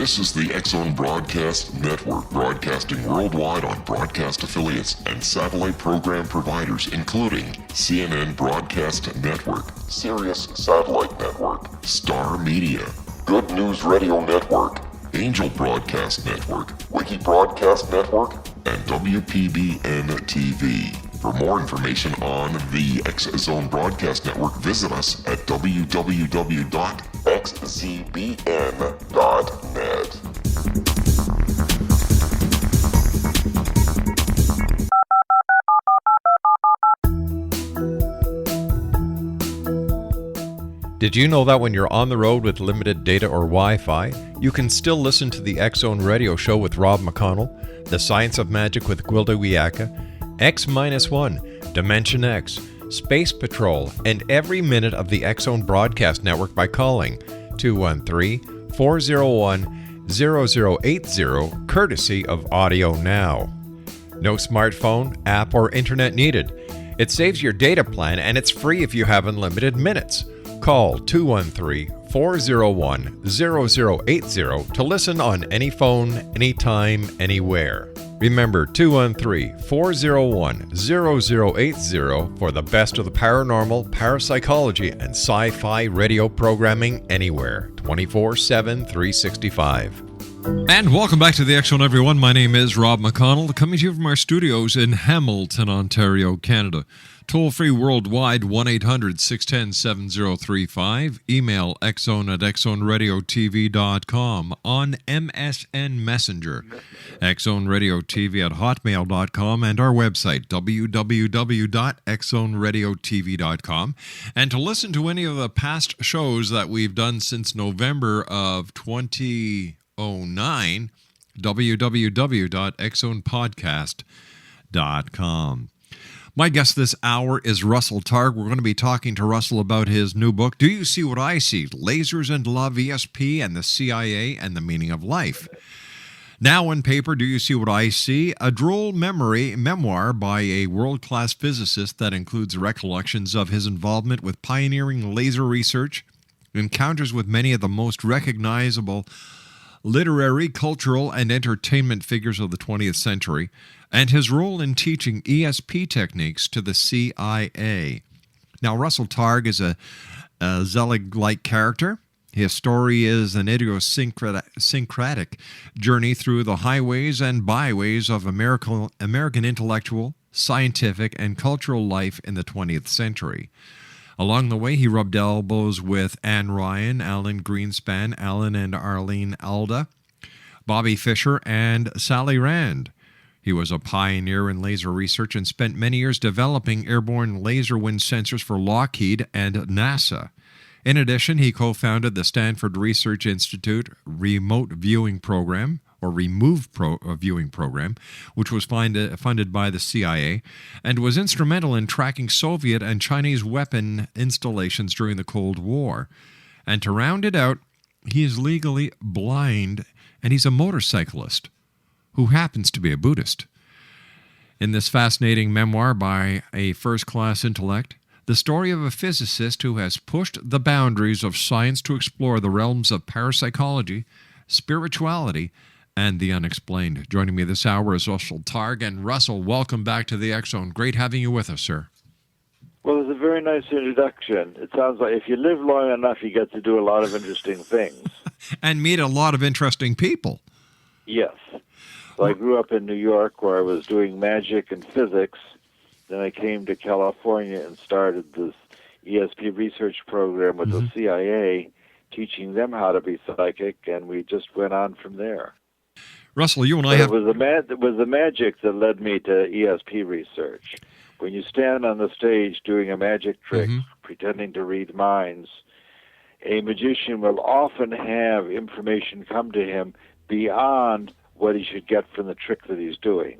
This is the X-Zone Broadcast Network, broadcasting worldwide on broadcast affiliates and satellite program providers, including CNN Broadcast Network, Sirius Satellite Network, Star Media, Good News Radio Network, Angel Broadcast Network, Wiki Broadcast Network, and WPBN TV. For more information on the X-Zone Broadcast Network, visit us at www.xzbn.net. Did you know that when you're on the road with limited data or Wi-Fi, you can still listen to the X-Zone Radio Show with Rob McConnell, The Science of Magic with Gwilda Wiyaka, X-1, Dimension X, Space Patrol, and every minute of the X-Zone Broadcast Network by calling 213-401-0080, courtesy of Audio Now. No smartphone, app, or internet needed. It saves your data plan, and it's free if you have unlimited minutes. Call 213-401-0080 to listen on any phone, anytime, anywhere. Remember, 213-401-0080 for the best of the paranormal, parapsychology, and sci-fi radio programming anywhere, 24/7, 365. And welcome back to the X-Zone, everyone. My name is Rob McConnell, coming to you from our studios in Hamilton, Ontario, Canada. Toll-free worldwide, 1-800-610-7035. Email xzone@xzoneradiotv.com. On MSN Messenger, xzoneradiotv@hotmail.com, and our website, www.xzoneradiotv.com. And to listen to any of the past shows that we've done since November of 2009, www.xzonepodcast.com. My guest this hour is Russell Targ. We're going to be talking to Russell about his new book, Do You See What I See? Lasers and Love, ESP and the CIA and the Meaning of Life. Now in paper, Do You See What I See? A droll memoir by a world-class physicist that includes recollections of his involvement with pioneering laser research, encounters with many of the most recognizable literary, cultural, and entertainment figures of the 20th century, and his role in teaching ESP techniques to the CIA. Now, Russell Targ is a Zelig-like character. His story is an idiosyncratic journey through the highways and byways of American intellectual, scientific, and cultural life in the 20th century. Along the way, he rubbed elbows with Ayn Rand, Greenspan, Alan and Arlene Alda, Bobby Fischer, and Sally Rand. He was a pioneer in laser research and spent many years developing airborne laser wind sensors for Lockheed and NASA. In addition, he co-founded the Stanford Research Institute Remote Viewing Program, or viewing program, which was funded by the CIA, and was instrumental in tracking Soviet and Chinese weapon installations during the Cold War. And to round it out, he is legally blind, and he's a motorcyclist who happens to be a Buddhist. In this fascinating memoir by a first-class intellect, the story of a physicist who has pushed the boundaries of science to explore the realms of parapsychology, spirituality, and the unexplained. Joining me this hour is Russell Targ. And Russell, welcome back to the X-Zone. Great having you with us, sir. Well, it's a very nice introduction. It sounds like if you live long enough, you get to do a lot of interesting things. And meet a lot of interesting people. Yes. So I grew up in New York where I was doing magic and physics. Then I came to California and started this ESP research program with the CIA, teaching them how to be psychic, and we just went on from there. Russell, you and I have... It was the magic that led me to ESP research. When you stand on the stage doing a magic trick, pretending to read minds, a magician will often have information come to him beyond what he should get from the trick that he's doing.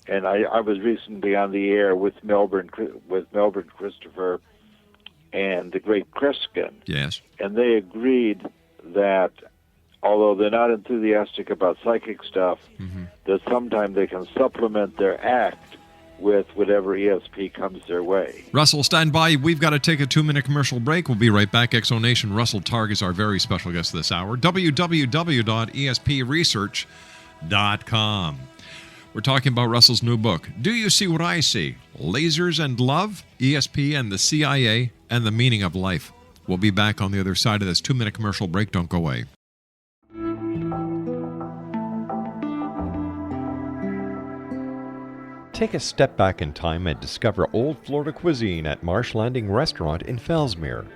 And I was recently on the air with Melbourne Christopher and the great Kreskin. Yes. And they agreed that although they're not enthusiastic about psychic stuff, that sometimes they can supplement their act with whatever ESP comes their way. Russell, stand by. We've got to take a 2-minute commercial break. We'll be right back. Exonation. Russell Targ is our very special guest this hour. www.espresearch.com. We're talking about Russell's new book, Do You See What I See? Lasers and Love, ESP and the CIA, and the Meaning of Life. We'll be back on the other side of this 2-minute commercial break. Don't go away. Take a step back in time and discover old Florida cuisine at Marsh Landing Restaurant in Fellsmere.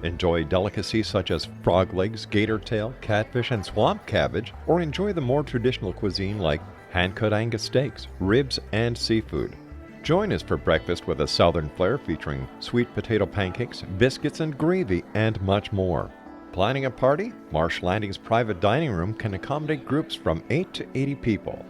Enjoy delicacies such as frog legs, gator tail, catfish, and swamp cabbage, or enjoy the more traditional cuisine like hand-cut Angus steaks, ribs, and seafood. Join us for breakfast with a southern flair featuring sweet potato pancakes, biscuits and gravy, and much more. Planning a party? Marsh Landing's private dining room can accommodate groups from 8 to 80 people.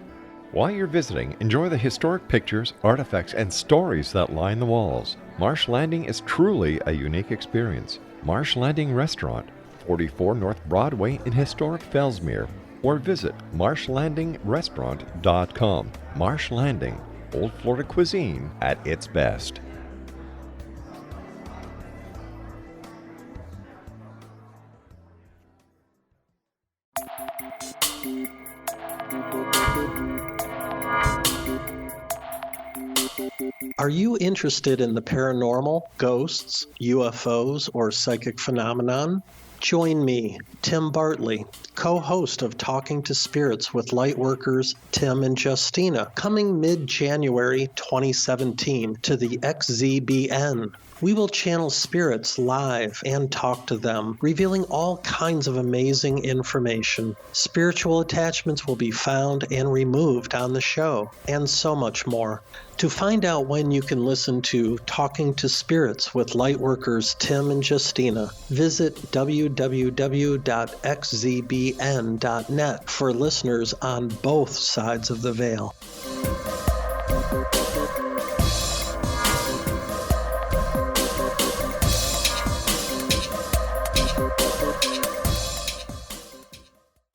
While you're visiting, enjoy the historic pictures, artifacts, and stories that line the walls. Marsh Landing is truly a unique experience. Marsh Landing Restaurant, 44 North Broadway in historic Fellsmere, or visit marshlandingrestaurant.com. Marsh Landing, old Florida cuisine at its best. Are you interested in the paranormal, ghosts, UFOs, or psychic phenomenon? Join me, Tim Bartley, co-host of Talking to Spirits with Lightworkers Tim and Justina, coming mid-January 2017 to the XZBN. We will channel spirits live and talk to them, revealing all kinds of amazing information. Spiritual attachments will be found and removed on the show, and so much more. To find out when you can listen to Talking to Spirits with Lightworkers Tim and Justina, visit www.xzbn.net for listeners on both sides of the veil.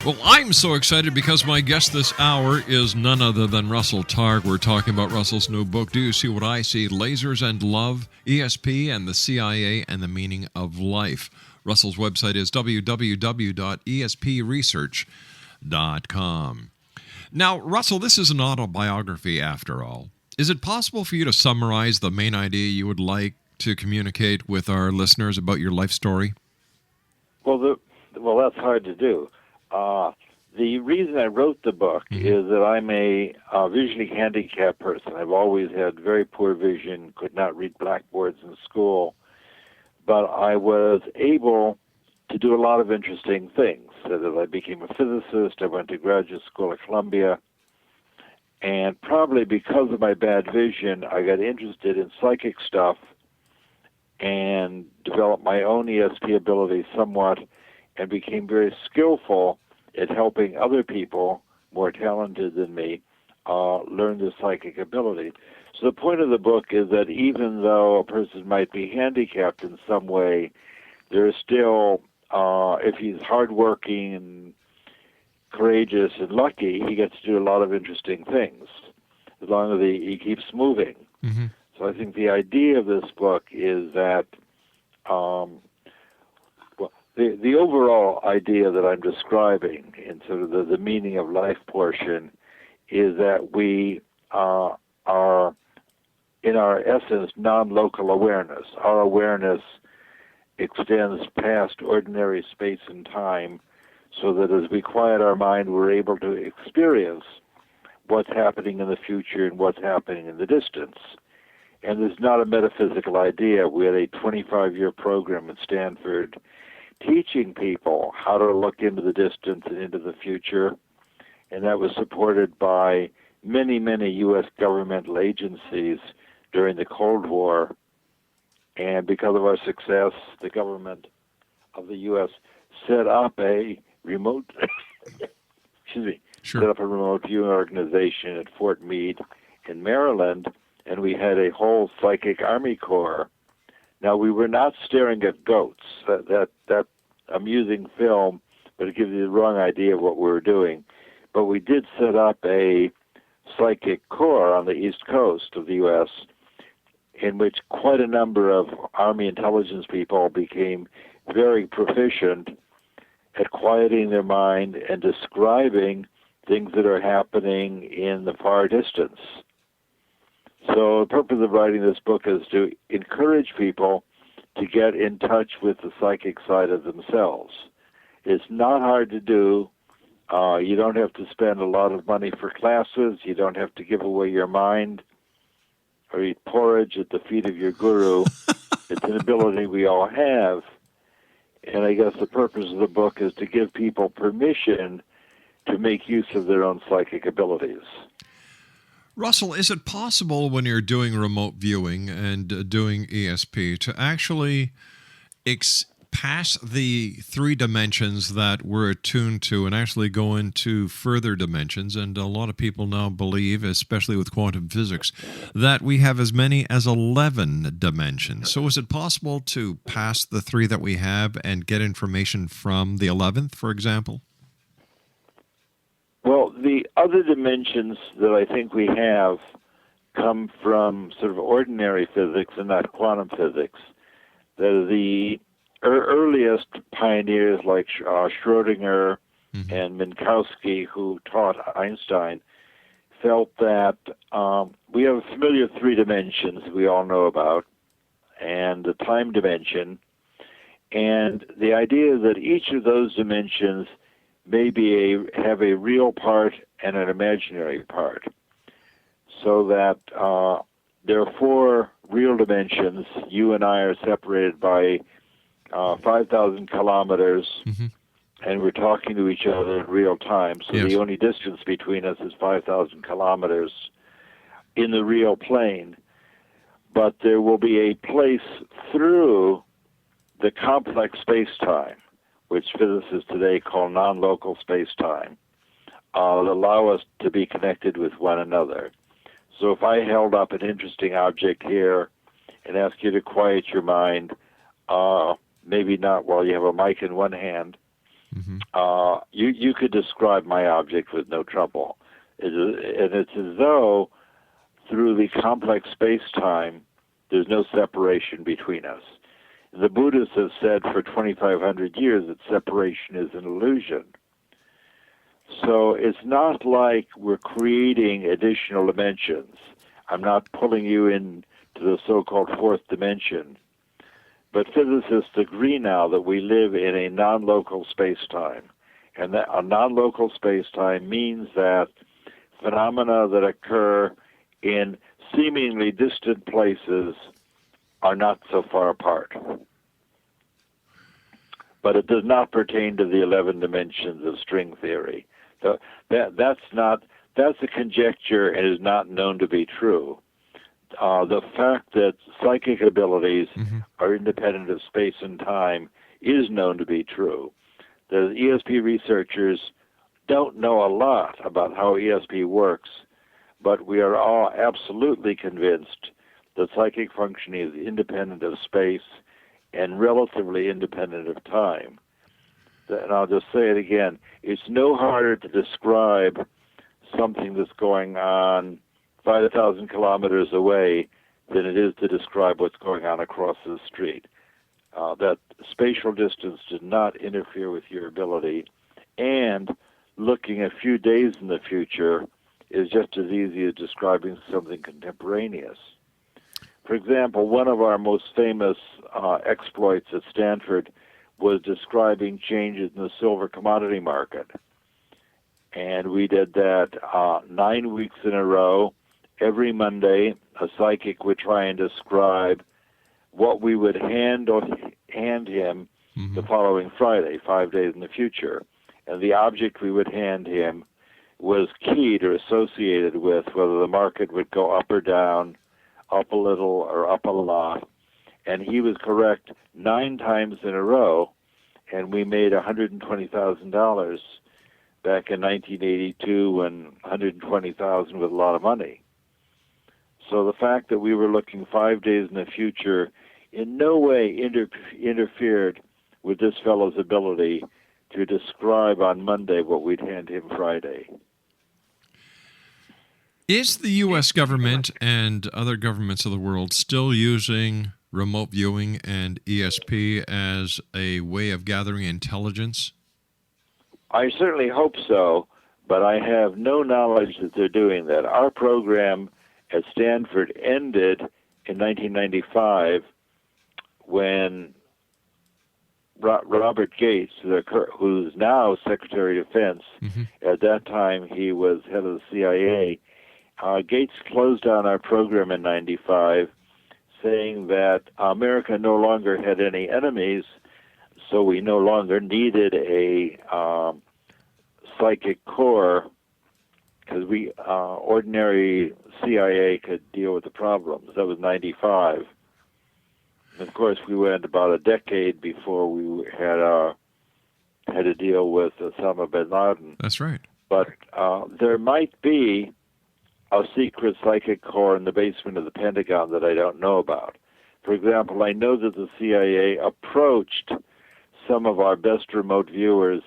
Well, I'm so excited because my guest this hour is none other than Russell Targ. We're talking about Russell's new book, Do You See What I See? Lasers and Love, ESP and the CIA and the Meaning of Life. Russell's website is www.espresearch.com. Now, Russell, this is an autobiography after all. Is it possible for you to summarize the main idea you would like to communicate with our listeners about your life story? Well, that's hard to do. The reason I wrote the book is that I'm a visually handicapped person. I've always had very poor vision, could not read blackboards in school, but I was able to do a lot of interesting things. So that I became a physicist, I went to graduate school at Columbia, and probably because of my bad vision, I got interested in psychic stuff and developed my own ESP ability somewhat, and became very skillful at helping other people more talented than me learn the psychic ability. So the point of the book is that even though a person might be handicapped in some way, there is still, if he's hardworking and courageous and lucky, he gets to do a lot of interesting things as long as he keeps moving. Mm-hmm. So I think the idea of this book is that the overall idea that I'm describing in sort of the meaning of life portion is that we are, in our essence, non-local awareness. Our awareness extends past ordinary space and time, so that as we quiet our mind, we're able to experience what's happening in the future and what's happening in the distance. And it's not a metaphysical idea. We had a 25-year program at Stanford teaching people how to look into the distance and into the future, and that was supported by many, many U.S. governmental agencies during the Cold War. And because of our success, the government of the U.S. set up a remote, set up a remote viewing organization at Fort Meade in Maryland, and we had a whole psychic Army Corps. Now, we were not staring at goats. That amusing film, but it gives you the wrong idea of what we were doing. But we did set up a psychic corps on the East Coast of the U.S., in which quite a number of Army intelligence people became very proficient at quieting their mind and describing things that are happening in the far distance. So the purpose of writing this book is to encourage people to get in touch with the psychic side of themselves. It's not hard to do. You don't have to spend a lot of money for classes. You don't have to give away your mind or eat porridge at the feet of your guru. It's an ability we all have. And I guess the purpose of the book is to give people permission to make use of their own psychic abilities. Russell, is it possible when you're doing remote viewing and doing ESP to actually pass the 3 dimensions that we're attuned to and actually go into further dimensions? And a lot of people now believe, especially with quantum physics, that we have as many as 11 dimensions. So is it possible to pass the 3 that we have and get information from the 11th, for example? Well, the other dimensions that I think we have come from sort of ordinary physics and not quantum physics. The earliest pioneers like Schrödinger and Minkowski, who taught Einstein, felt that we have a familiar 3 dimensions we all know about, and the time dimension, and the idea that each of those dimensions may have a real part and an imaginary part, so that there are 4 real dimensions. You and I are separated by 5,000 kilometers, and we're talking to each other in real time. So Yes. The only distance between us is 5,000 kilometers in the real plane. But there will be a place through the complex space-time, which physicists today call non-local space-time, that allow us to be connected with one another. So if I held up an interesting object here and asked you to quiet your mind, maybe not while you have a mic in one hand, you could describe my object with no trouble. And it's as though through the complex space-time, there's no separation between us. The Buddhists have said for 2,500 years that separation is an illusion. So it's not like we're creating additional dimensions. I'm not pulling you into the so-called 4th dimension. But physicists agree now that we live in a non-local space-time. And that a non-local space-time means that phenomena that occur in seemingly distant places are not so far apart. But it does not pertain to the 11 dimensions of string theory. So that's a conjecture and is not known to be true. The fact that psychic abilities are independent of space and time is known to be true. The ESP researchers don't know a lot about how ESP works, but we are all absolutely convinced that psychic functioning is independent of space and relatively independent of time. And I'll just say it again, it's no harder to describe something that's going on 5,000 kilometers away than it is to describe what's going on across the street. That spatial distance does not interfere with your ability, and looking a few days in the future is just as easy as describing something contemporaneous. For example, one of our most famous exploits at Stanford was describing changes in the silver commodity market. And we did that 9 weeks in a row. Every Monday, a psychic would try and describe what we would hand him the following Friday, 5 days in the future. And the object we would hand him was keyed or associated with whether the market would go up or down, up a little or up a lot. And he was correct 9 times in a row, and we made $120,000 back in 1982 when $120,000 was a lot of money. So the fact that we were looking 5 days in the future in no way interfered with this fellow's ability to describe on Monday what we'd hand him Friday. Is the U.S. government and other governments of the world still using remote viewing and ESP as a way of gathering intelligence? I certainly hope so, but I have no knowledge that they're doing that. Our program at Stanford ended in 1995 when Robert Gates, who's now Secretary of Defense, at that time he was head of the CIA, Gates closed down our program in 95, saying that America no longer had any enemies, so we no longer needed a psychic corps, because we ordinary CIA could deal with the problems. That was 95. And of course, we went about a decade before we had to deal with Osama bin Laden. That's right. But there might be a secret psychic corps in the basement of the Pentagon that I don't know about. For example, I know that the CIA approached some of our best remote viewers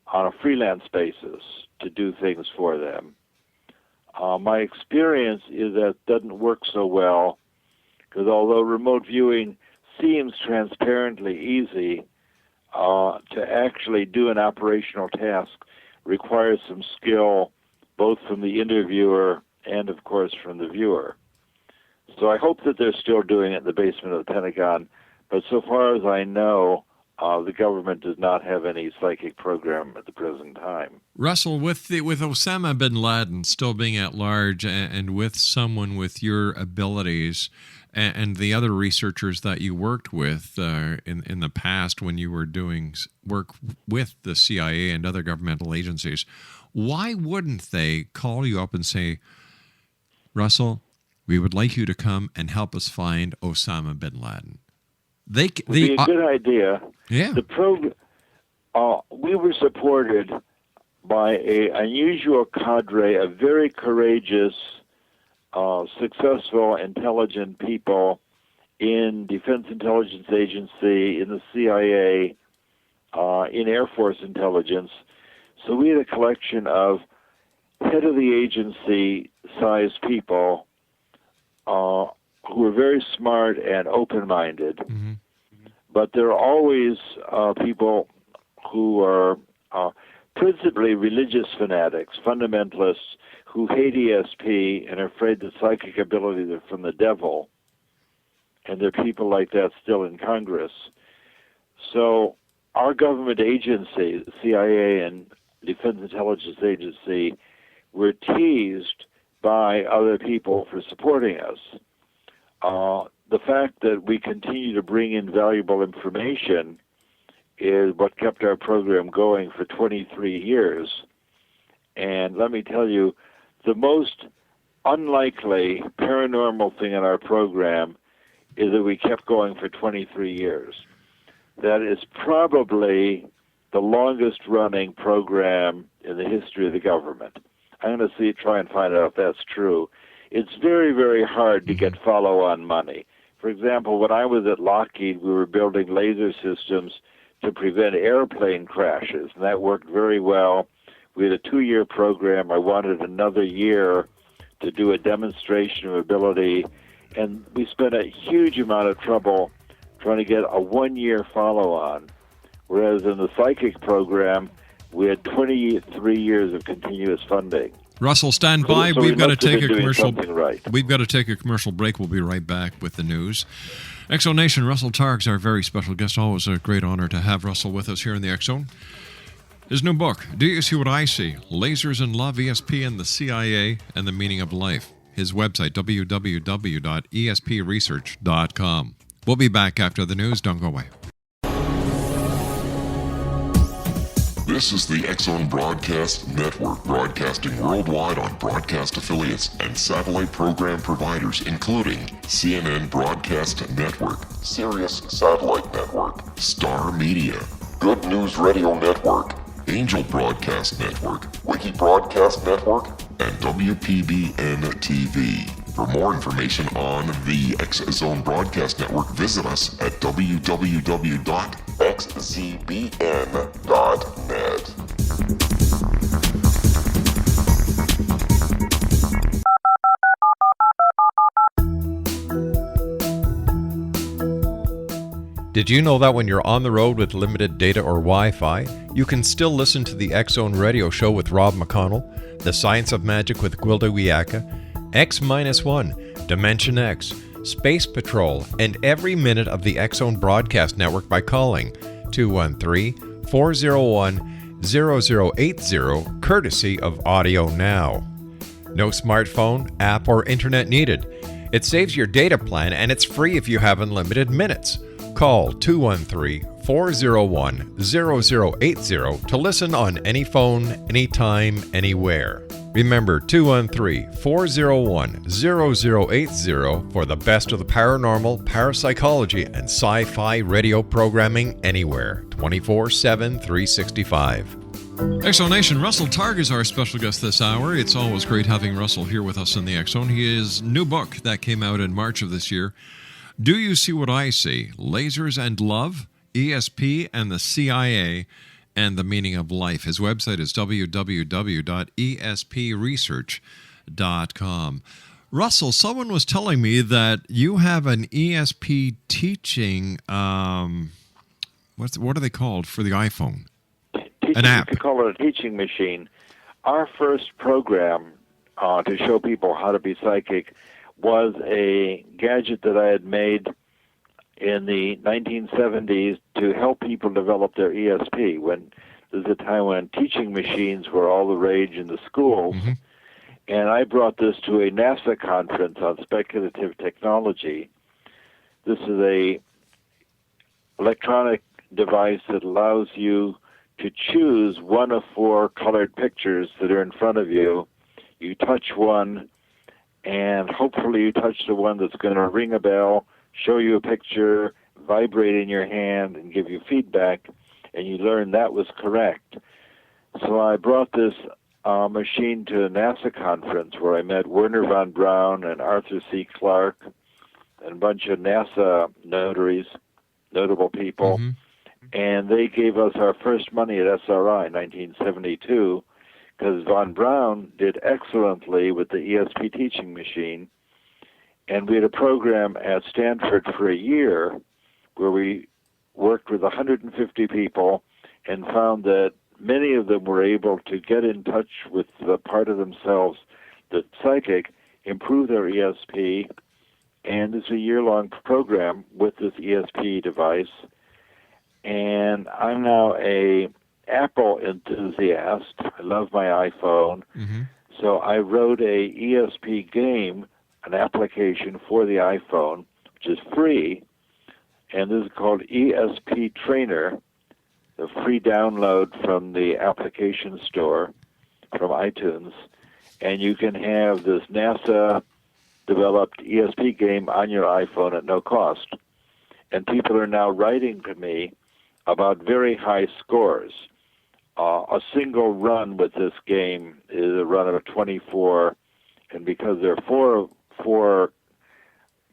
on a freelance basis to do things for them. My experience is that it doesn't work so well, because although remote viewing seems transparently easy, to actually do an operational task requires some skill, both from the interviewer and, of course, from the viewer. So I hope that they're still doing it in the basement of the Pentagon, but so far as I know, the government does not have any psychic program at the present time. Russell, with Osama bin Laden still being at large, and with someone with your abilities and the other researchers that you worked with in the past when you were doing work with the CIA and other governmental agencies, why wouldn't they call you up and say, Russell, we would like you to come and help us find Osama bin Laden? Would be a good idea. Yeah. We were supported by an unusual cadre of very courageous, successful, intelligent people in Defense Intelligence Agency, in the CIA, in Air Force Intelligence. So we had a collection of head of the agency-sized people who were very smart and open-minded. Mm-hmm. But there are always people who are principally religious fanatics, fundamentalists, who hate ESP and are afraid that psychic abilities are from the devil. And there are people like that still in Congress. So our government agency, the CIA and Defense Intelligence Agency, were teased by other people for supporting us. The fact that we continue to bring in valuable information is what kept our program going for 23 years. And let me tell you, the most unlikely paranormal thing in our program is that we kept going for 23 years. That is probably the longest running program in the history of the government. I'm going to try and find out if that's true. It's very, very hard to get follow-on money. For example, when I was at Lockheed, we were building laser systems to prevent airplane crashes, and that worked very well. We had a 2-year program. I wanted another year to do a demonstration of ability, and we spent a huge amount of trouble trying to get a 1-year follow-on, whereas in the psychic program, we had 23 years of continuous funding. Russell, stand by. So We've got to take a commercial. We've got to take a commercial break. We'll be right back with the news. X-Zone Nation, Russell Targ's our very special guest. Always a great honor to have Russell with us here in the X-Zone. His new book, Do You See What I See? Lasers and Love, ESP and the CIA and the Meaning of Life. His website, www.espresearch.com. We'll be back after the news. Don't go away. This is the X-Zone Broadcast Network, broadcasting worldwide on broadcast affiliates and satellite program providers, including CNN Broadcast Network, Sirius Satellite Network, Star Media, Good News Radio Network, Angel Broadcast Network, Wiki Broadcast Network, and WPBN TV. For more information on the X-Zone Broadcast Network, visit us at www.xzbn.net. Did you know that when you're on the road with limited data or Wi-Fi, you can still listen to the X-Zone radio show with Rob McConnell, The Science of Magic with Gwilda Wiyaka, X-1, Dimension X, Space Patrol, and every minute of the X-Zone broadcast network by calling 213-401-0080, courtesy of Audio Now. No smartphone, app, or internet needed. It saves your data plan and it's free if you have unlimited minutes. Call 213-401-0080 to listen on any phone, anytime, anywhere. Remember 213-401-0080 for the best of the paranormal, parapsychology, and sci-fi radio programming anywhere, 24/7, 365. Exonation, Russell Targ is our special guest this hour. It's always great having Russell here with us in the X-Zone. His new book that came out in March of this year, Do You See What I See? Lasers and Love, ESP and the CIA, and the Meaning of Life. His website is www.espresearch.com. Russell, someone was telling me that you have an ESP teaching, what are they called for the iPhone? An app. You could call it a teaching machine. Our first program to show people how to be psychic was a gadget that I had made in the 1970s to help people develop their ESP. When there's a time when teaching machines were all the rage in the schools, and I brought this to a NASA conference on speculative technology. This is a electronic device that allows you to choose one of 4 colored pictures that are in front of you. You touch one, and hopefully you touch the one that's going to ring a bell, show you a picture, vibrate in your hand, and give you feedback, and you learn that was correct. So I brought this machine to a NASA conference where I met Werner von Braun and Arthur C. Clarke and a bunch of NASA notaries, notable people. And they gave us our first money at SRI in 1972 because von Braun did excellently with the ESP teaching machine. And we had a program at Stanford for a year where we worked with 150 people and found that many of them were able to get in touch with the part of themselves that's psychic, improve their ESP, and it's a year-long program with this ESP device. And I'm now a Apple enthusiast. I love my iPhone. So I wrote a ESP game, an application for the iPhone, which is free. And this is called ESP Trainer, the free download from the application store from iTunes. And you can have this NASA-developed ESP game on your iPhone at no cost. And people are now writing to me about very high scores. A single run with this game is a run of 24, and because there are four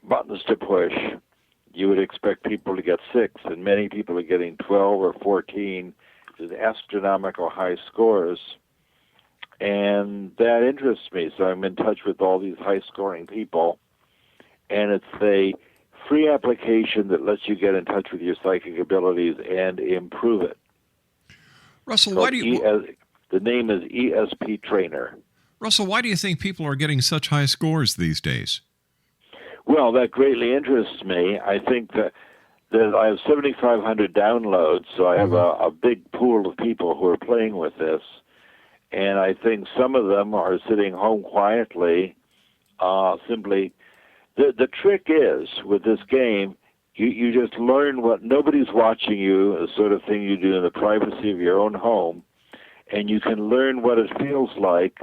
buttons to push, you would expect people to get 6, and many people are getting 12 or 14 with astronomical high scores. And that interests me, so I'm in touch with all these high-scoring people, and it's a free application that lets you get in touch with your psychic abilities and improve it. Russell, So why do you... the name is ESP Trainer. Russell, why do you think people are getting such high scores these days? Well, that greatly interests me. I think that I have 7,500 downloads, so I have a big pool of people who are playing with this. And I think some of them are sitting home quietly, simply... The trick is, with this game, you just learn what nobody's watching you, the sort of thing you do in the privacy of your own home, and you can learn what it feels like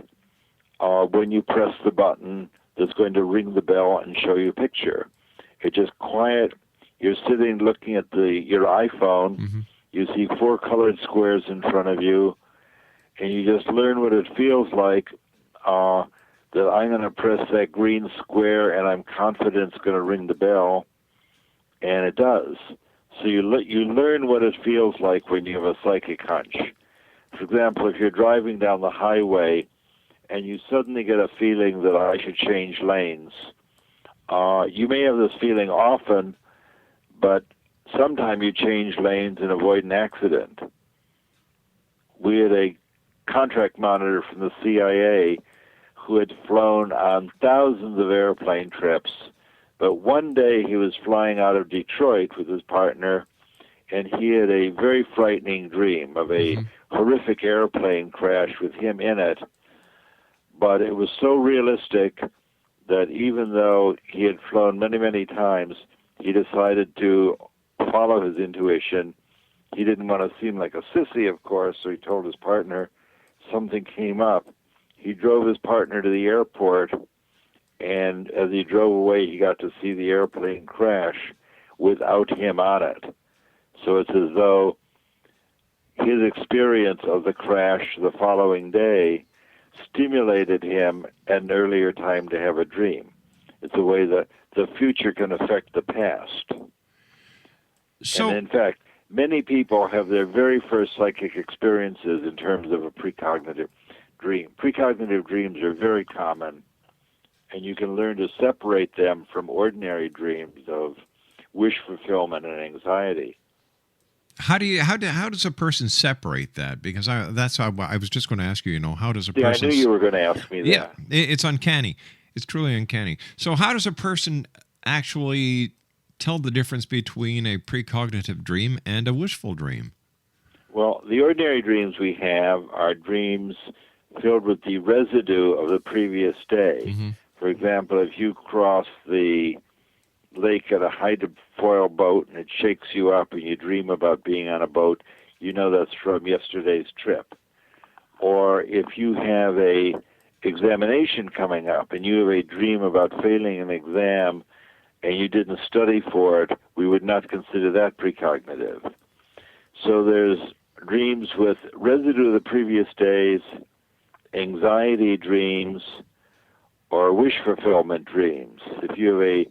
when you press the button that's going to ring the bell and show you a picture. It's just quiet. You're sitting looking at your iPhone. You see 4 colored squares in front of you, and you just learn what it feels like that I'm going to press that green square and I'm confident it's going to ring the bell, and it does. So you learn what it feels like when you have a psychic hunch. For example, if you're driving down the highway and you suddenly get a feeling that I should change lanes, you may have this feeling often, but Sometimes you change lanes and avoid an accident. We had a contract monitor from the CIA who had flown on thousands of airplane trips, but one day he was flying out of Detroit with his partner, and he had a very frightening dream of a horrific airplane crash with him in it. But it was so realistic that even though he had flown many, many times, he decided to follow his intuition. He didn't want to seem like a sissy, of course, so he told his partner something came up. He drove his partner to the airport, and as he drove away, he got to see the airplane crash without him on it. So it's as though his experience of the crash the following day stimulated him at an earlier time to have a dream. It's a way that the future can affect the past. So, and in fact, many people have their very first psychic experiences in terms of a precognitive dream. Precognitive dreams are very common, and you can learn to separate them from ordinary dreams of wish fulfillment and anxiety. how does a person separate that? Because that's how I was just going to ask you. How does a person? I knew you were going to ask me that. Yeah, it's uncanny. It's truly uncanny. So how does a person actually tell the difference between a precognitive dream and a wishful dream? Well, the ordinary dreams we have are dreams filled with the residue of the previous day. Mm-hmm. For example, if you cross the lake at a hydrofoil boat and it shakes you up and you dream about being on a boat, you know that's from yesterday's trip. Or if you have a examination coming up and you have a dream about failing an exam and you didn't study for it, we would not consider that precognitive. So there's dreams with residue of the previous days, anxiety dreams, or wish fulfillment dreams. If you have a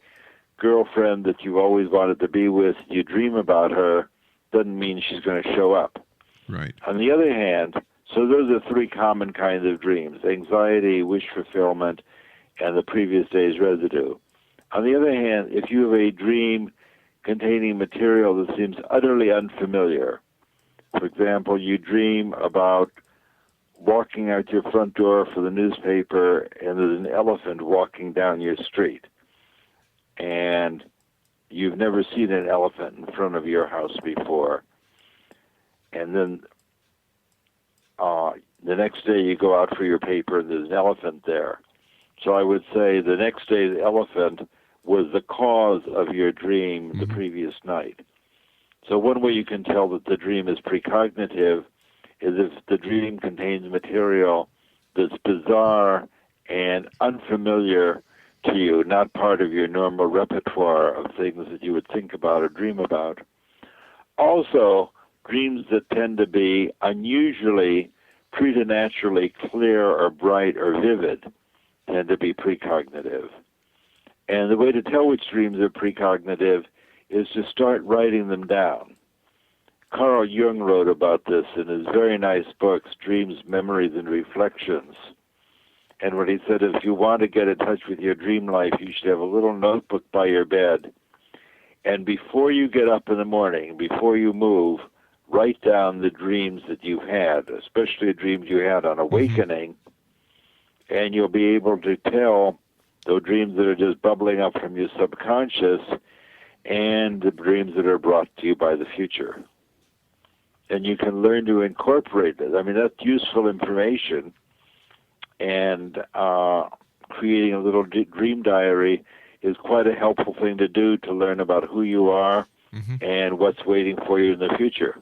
girlfriend that you've always wanted to be with, you dream about her, doesn't mean she's going to show up. Right. On the other hand, so those are three common kinds of dreams: anxiety, wish fulfillment, and the previous day's residue. On the other hand, if you have a dream containing material that seems utterly unfamiliar, for example, you dream about walking out your front door for the newspaper and there's an elephant walking down your street, and you've never seen an elephant in front of your house before, and then the next day you go out for your paper and there's an elephant there. So I would say the next day the elephant was the cause of your dream the previous night. So one way you can tell that the dream is precognitive is if the dream contains material that's bizarre and unfamiliar to you, not part of your normal repertoire of things that you would think about or dream about. Also, dreams that tend to be unusually, preternaturally clear or bright or vivid tend to be precognitive. And the way to tell which dreams are precognitive is to start writing them down. Carl Jung wrote about this in his very nice books, Dreams, Memories, and Reflections. And what he said, if you want to get in touch with your dream life, you should have a little notebook by your bed. And before you get up in the morning, before you move, write down the dreams that you've had, especially the dreams you had on awakening, and you'll be able to tell the dreams that are just bubbling up from your subconscious and the dreams that are brought to you by the future. And you can learn to incorporate it. I mean, that's useful information. And creating a little dream diary is quite a helpful thing to do to learn about who you are and what's waiting for you in the future.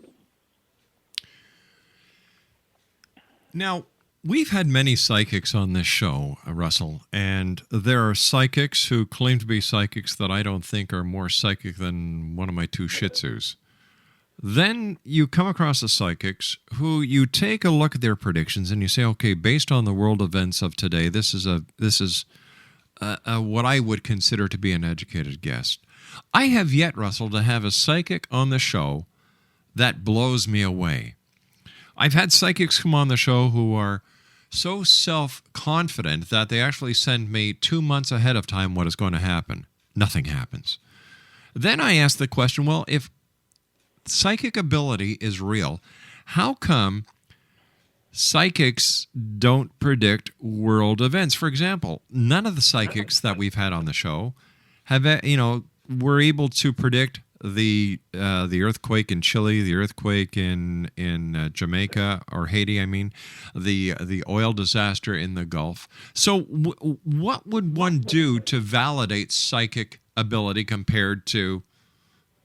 Now, we've had many psychics on this show, Russell, and there are psychics who claim to be psychics that I don't think are more psychic than one of my two Shih Tzus. Then you come across the psychics who you take a look at their predictions and you say, okay, based on the world events of today, this is what I would consider to be an educated guess. I have yet, Russell, to have a psychic on the show that blows me away. I've had psychics come on the show who are so self-confident that they actually send me 2 months ahead of time what is going to happen. Nothing happens. Then I ask the question, well, if psychic ability is real, how come psychics don't predict world events? For example, none of the psychics that we've had on the show have, were able to predict the earthquake in Chile, the earthquake in Jamaica or Haiti. I mean, the oil disaster in the Gulf. So, what would one do to validate psychic ability compared to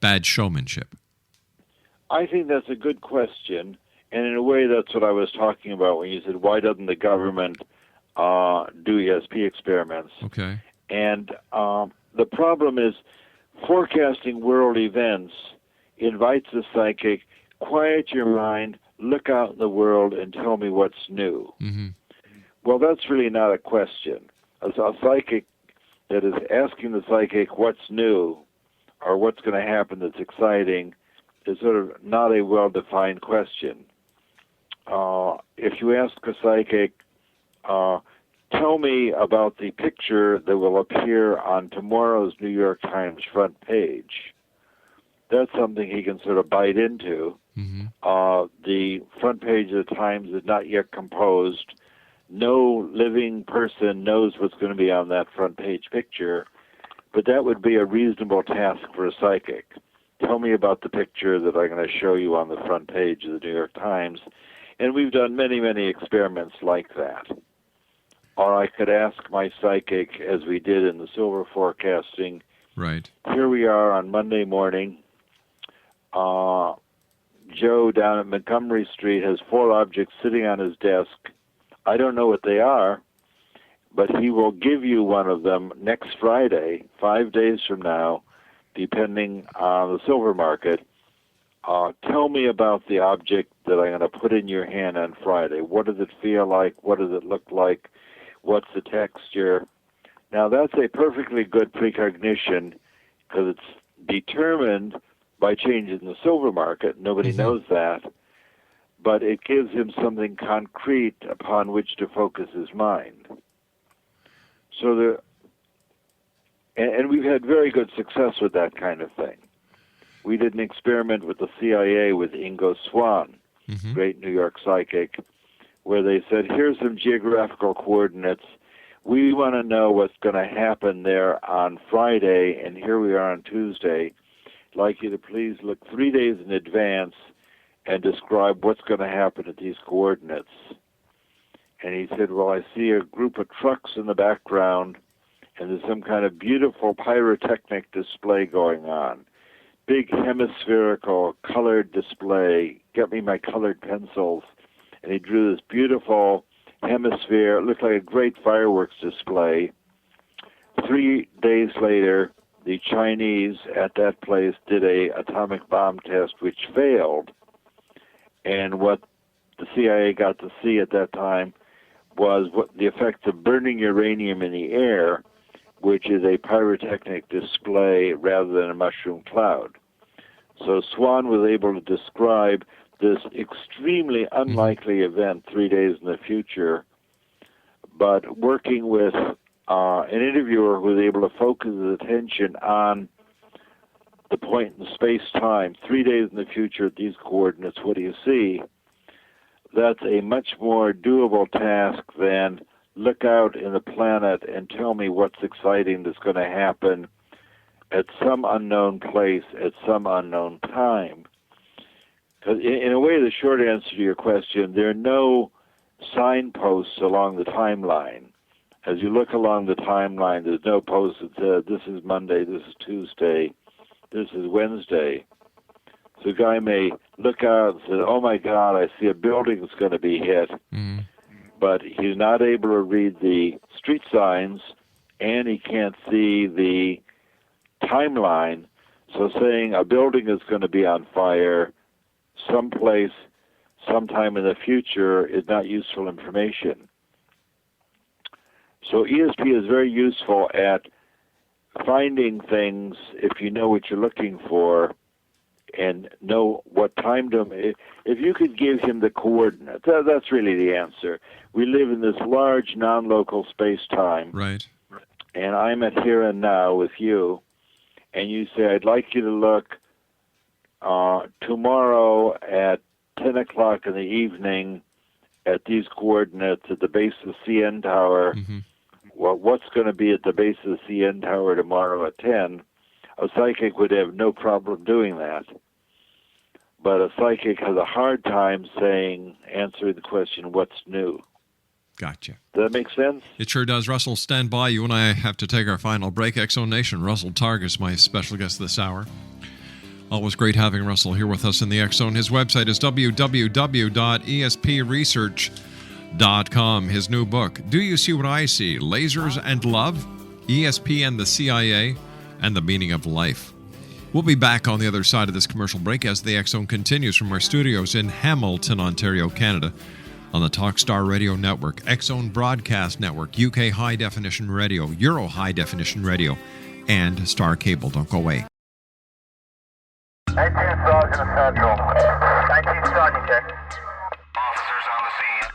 bad showmanship? I think that's a good question, and in a way, that's what I was talking about when you said, "Why doesn't the government do ESP experiments?" Okay, and the problem is, forecasting world events invites the psychic, quiet your mind, look out in the world, and tell me what's new. mm-hmm. Well, that's really not a question. A psychic that is asking the psychic what's new or what's going to happen that's exciting is sort of not a well-defined question. If you ask a psychic, tell me about the picture that will appear on tomorrow's New York Times front page, that's something he can sort of bite into. Mm-hmm. The front page of the Times is not yet composed. No living person knows what's going to be on that front page picture, but that would be a reasonable task for a psychic. Tell me about the picture that I'm going to show you on the front page of the New York Times. And we've done many, many experiments like that. Or I could ask my psychic, as we did in the silver forecasting, Right. Here we are on Monday morning. Joe down at Montgomery Street has 4 objects sitting on his desk. I don't know what they are, but he will give you one of them next Friday, 5 days from now, depending on the silver market. Tell me about the object that I'm going to put in your hand on Friday. What does it feel like? What does it look like? What's the texture? Now, that's a perfectly good precognition because it's determined by changes in the silver market. Nobody knows that. But it gives him something concrete upon which to focus his mind. So and we've had very good success with that kind of thing. We did an experiment with the CIA with Ingo Swann, great New York psychic, where they said, here's some geographical coordinates. We want to know what's going to happen there on Friday, and here we are on Tuesday. I'd like you to please look 3 days in advance and describe what's going to happen at these coordinates. And he said, well, I see a group of trucks in the background, and there's some kind of beautiful pyrotechnic display going on. Big hemispherical colored display. Get me my colored pencils. And he drew this beautiful hemisphere. It looked like a great fireworks display. 3 days later, the Chinese at that place did a atomic bomb test which failed. And what the CIA got to see at that time was what the effects of burning uranium in the air, which is a pyrotechnic display rather than a mushroom cloud. So Swann was able to describe this extremely unlikely event 3 days in the future, but working with an interviewer who was able to focus his attention on the point in space-time, 3 days in the future at these coordinates, what do you see? That's a much more doable task than look out in the planet and tell me what's exciting that's going to happen at some unknown place at some unknown time. Because in a way, the short answer to your question, there are no signposts along the timeline. As you look along the timeline, there's no post that says, this is Monday, this is Tuesday, this is Wednesday. So a guy may look out and say, oh my God, I see a building that's going to be hit. But he's not able to read the street signs, and he can't see the timeline. So saying a building is going to be on fire someplace, sometime in the future is not useful information. So ESP is very useful at finding things if you know what you're looking for and know what time to... If you could give him the coordinates, that's really the answer. We live in this large non-local space-time. Right. And I'm at here and now with you, and you say, I'd like you to look tomorrow at 10 o'clock in the evening at these coordinates at the base of the CN Tower, well, what's going to be at the base of the CN Tower tomorrow at 10, a psychic would have no problem doing that. But a psychic has a hard time answering the question, what's new? Gotcha. Does that make sense? It sure does. Russell, stand by. You and I have to take our final break. X-Zone Nation, Russell Targ is my special guest this hour. Always great having Russell here with us in the X-Zone. His website is www.espresearch.com. His new book, Do You See What I See? Lasers and Love, ESP and the CIA, and the Meaning of Life. We'll be back on the other side of this commercial break as the X-Zone continues from our studios in Hamilton, Ontario, Canada, on the Talkstar Radio Network, X-Zone Broadcast Network, UK High Definition Radio, Euro High Definition Radio, and Star Cable. Don't go away. 18 Sergeant Central. 19 Sergeant check. Officers on the scene.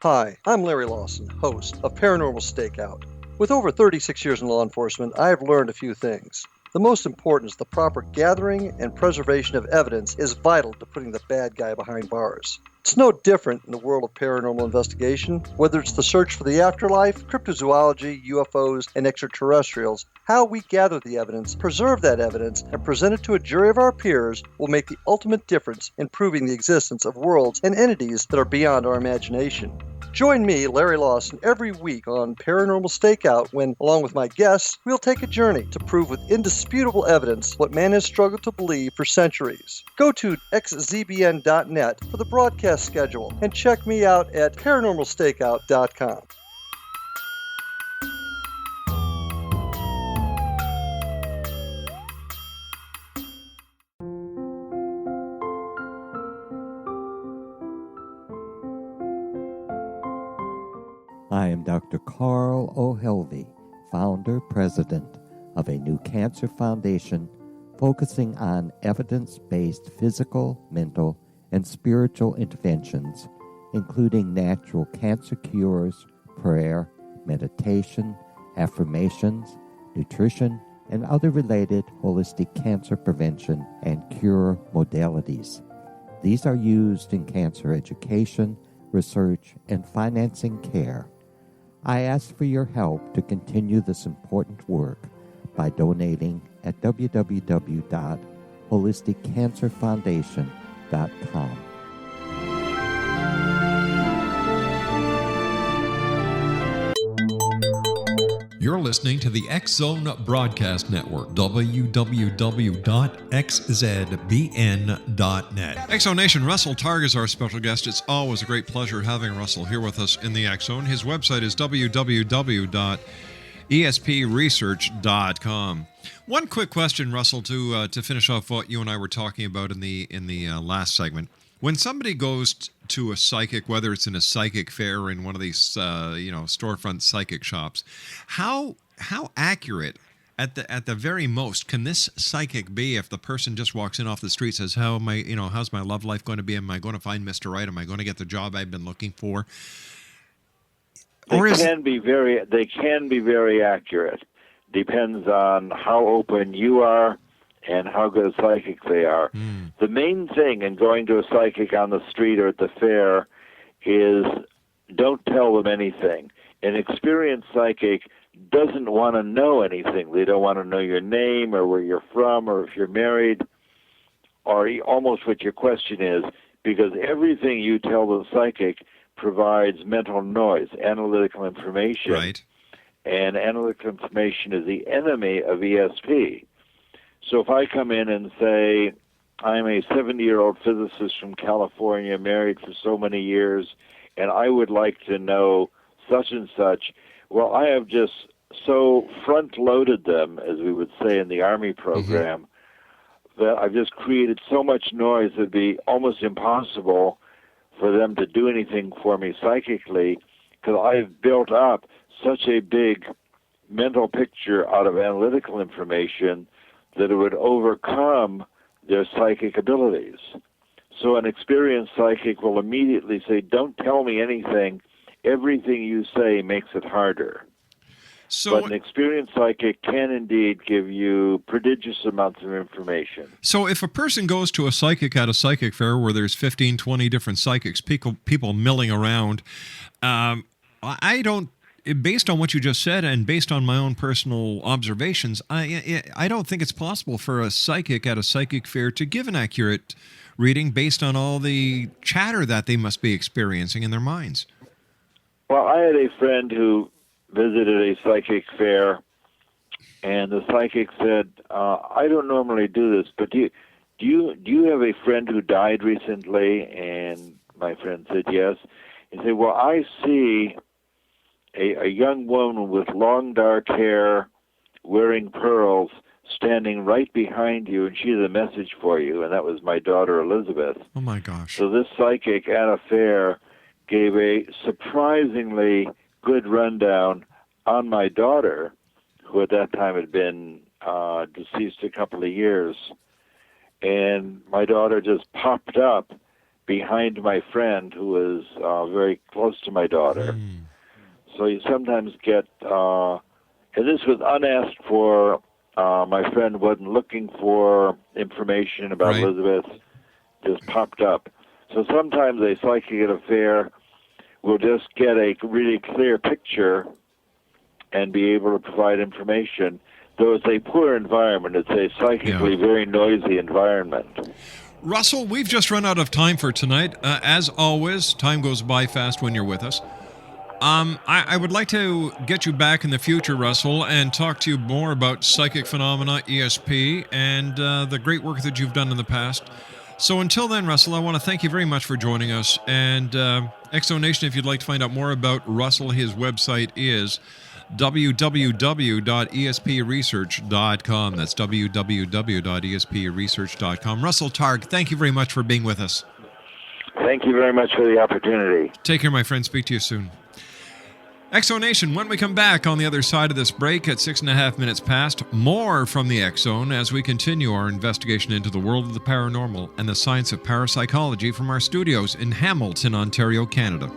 Hi, I'm Larry Lawson, host of Paranormal Stakeout. With over 36 years in law enforcement, I have learned a few things. The most important is the proper gathering and preservation of evidence is vital to putting the bad guy behind bars. It's no different in the world of paranormal investigation. Whether it's the search for the afterlife, cryptozoology, UFOs, and extraterrestrials, how we gather the evidence, preserve that evidence, and present it to a jury of our peers will make the ultimate difference in proving the existence of worlds and entities that are beyond our imagination. Join me, Larry Lawson, every week on Paranormal Stakeout when, along with my guests, we'll take a journey to prove with indisputable evidence what man has struggled to believe for centuries. Go to xzbn.net for the broadcast schedule and check me out at paranormalstakeout.com. I am Dr. Carl O'Helvey, founder, president of a new cancer foundation focusing on evidence-based physical, mental, and spiritual interventions, including natural cancer cures, prayer, meditation, affirmations, nutrition, and other related holistic cancer prevention and cure modalities. These are used in cancer education, research, and financing care. I ask for your help to continue this important work by donating at www.holisticcancerfoundation.com. You're listening to the X-Zone Broadcast Network, www.xzbn.net. X-Zone Nation, Russell Targ is our special guest. It's always a great pleasure having Russell here with us in the X-Zone. His website is www.espresearch.com. One quick question, Russell, to finish off what you and I were talking about in the last segment. When somebody goes to a psychic, whether it's in a psychic fair or in one of these storefront psychic shops, how accurate at the very most can this psychic be if the person just walks in off the street, says, how's my love life going to be? Am I going to find Mr. Right? Am I going to get the job I've been looking for? They can be very accurate. Depends on how open you are and how good a psychic they are. The main thing in going to a psychic on the street or at the fair is don't tell them anything. An experienced psychic doesn't want to know anything. They don't want to know your name or where you're from or if you're married or almost what your question is, because everything you tell the psychic provides mental noise, analytical information. Right. And analytical information is the enemy of ESP. So if I come in and say, I'm a 70-year-old physicist from California, married for so many years, and I would like to know such and such, well, I have just so front-loaded them, as we would say in the Army program, that I've just created so much noise it would be almost impossible for them to do anything for me psychically, because I've built up such a big mental picture out of analytical information that it would overcome their psychic abilities. So an experienced psychic will immediately say, don't tell me anything. Everything you say makes it harder. But an experienced psychic can indeed give you prodigious amounts of information. So if a person goes to a psychic at a psychic fair where there's 15, 20 different psychics, people milling around, I don't, based on what you just said and based on my own personal observations, I don't think it's possible for a psychic at a psychic fair to give an accurate reading based on all the chatter that they must be experiencing in their minds. Well, I had a friend who visited a psychic fair, and the psychic said, I don't normally do this, but do you have a friend who died recently? And my friend said yes. He said, well, I see a young woman with long dark hair wearing pearls standing right behind you, and she has a message for you, and that was my daughter Elizabeth. Oh my gosh. So this psychic at a fair gave a surprisingly good rundown on my daughter, who at that time had been deceased a couple of years. And my daughter just popped up behind my friend, who was very close to my daughter. So you sometimes get, and this was unasked for, my friend wasn't looking for information about Elizabeth, just popped up. So sometimes a psychic at a fair will just get a really clear picture and be able to provide information. Though it's a poor environment, it's a psychically very noisy environment. Russell, we've just run out of time for tonight. As always, time goes by fast when you're with us. I would like to get you back in the future, Russell, and talk to you more about psychic phenomena, ESP, and the great work that you've done in the past. So until then, Russell, I want to thank you very much for joining us. And Exonation, if you'd like to find out more about Russell, his website is www.espresearch.com. That's www.espresearch.com. Russell Targ, thank you very much for being with us. Thank you very much for the opportunity. Take care, my friend. Speak to you soon. Exonation, when we come back on the other side of this break at 6.5 minutes past, more from the Exxon as we continue our investigation into the world of the paranormal and the science of parapsychology from our studios in Hamilton, Ontario, Canada.